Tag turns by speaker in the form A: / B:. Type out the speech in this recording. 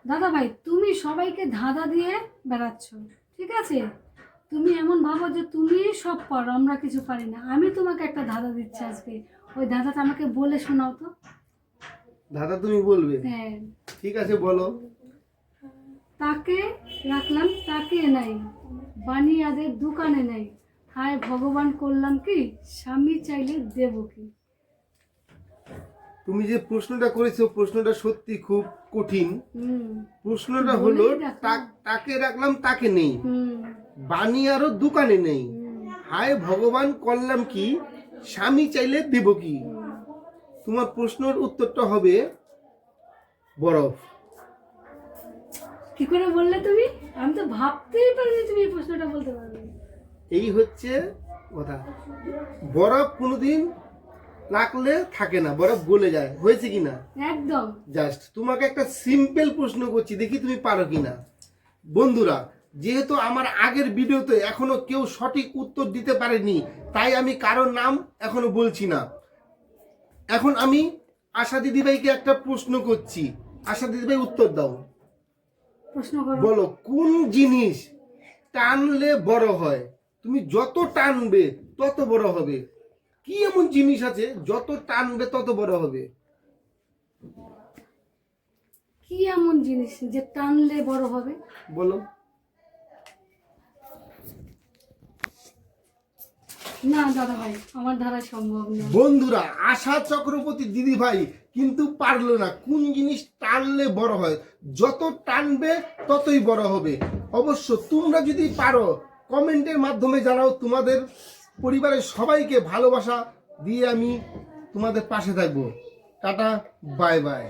A: দাদা ভাই, তুমি সবাইকে ধাঁধা দিয়ে বেড়াচ্ছ, ঠিক আছে? তুমি এমন ভাবো যে তুমি সব পারো, আমরা কিছু পারি না। আমি তোমাকে একটা ধাঁধা দিচ্ছি আজকে, ওই ধাঁধাটা আমাকে বলে শোনাও তো।
B: দাদা তুমি বলবে?
A: হ্যাঁ।
B: ঠিক আছে, বলো।
A: তাকে রাখলাম তাকে নাই, বানিয়াদের দোকানে নাই, হায় ভগবান করলাম কি, স্বামী চাইলে দেব কি?
B: তুমি যে প্রশ্নটা করেছো প্রশ্নটা সত্যি খুব কঠিন। প্রশ্নটা হলো
A: বলেই দেখো।
B: তাকে রাখলাম তাকে নেই,
A: হুম
B: বানিয়ারও দোকানে নেই, হায় ভগবান করলাম কি, স্বামী চাইলে দেব কি? তোমার প্রশ্নের উত্তরটা হবে বরফ।
A: কি করে বললে তুমি? আমি তো ভাবতেই পারিনি তুমি এই প্রশ্নটা বলতে পারবে।
B: এই হচ্ছে কথা। বরফ কোনোদিন রাখলে থাকে না, বরফ গলে যায়। হয়েছে কিনা?
A: একদম।
B: জাস্ট তোমাকে একটা সিম্পল প্রশ্ন করছি, দেখি তুমি পারো কিনা। বন্ধুরা, যেহেতু আমার আগের ভিডিওতে এখনো কেউ সঠিক উত্তর দিতে পারেনি, তাই আমি কারোর নাম এখনো বলছি না। এখন আমি আশা দিদিভাইকে একটা প্রশ্ন করছি। আশা দিদিভাই উত্তর দাও।
A: প্রশ্ন করো।
B: বলো, কোন জিনিস টানলে বড় হয়? তুমি যত টানবে তত বড় হবে। কি এমন জিনিস আছে যত টানবে তত বড় হবে?
A: কি এমন জিনিস যে টানলে বড় হবে?
B: বলো।
A: না দাদা ভাই, আমার দ্বারা সম্ভব না।
B: বন্ধুরা, আশা চক্রবর্তী দিদি ভাই কিন্তু পারলো না। কোন জিনিস টানলে বড় হয়? যত টানবে ততই বড় হবে। অবশ্য তোমরা যদি পারো কমেন্টের মাধ্যমে জানাও। তোমাদের পরিবারের সবাইকে ভালোবাসা দিয়ে আমি তোমাদের পাশে থাকবো। Tata, bye bye.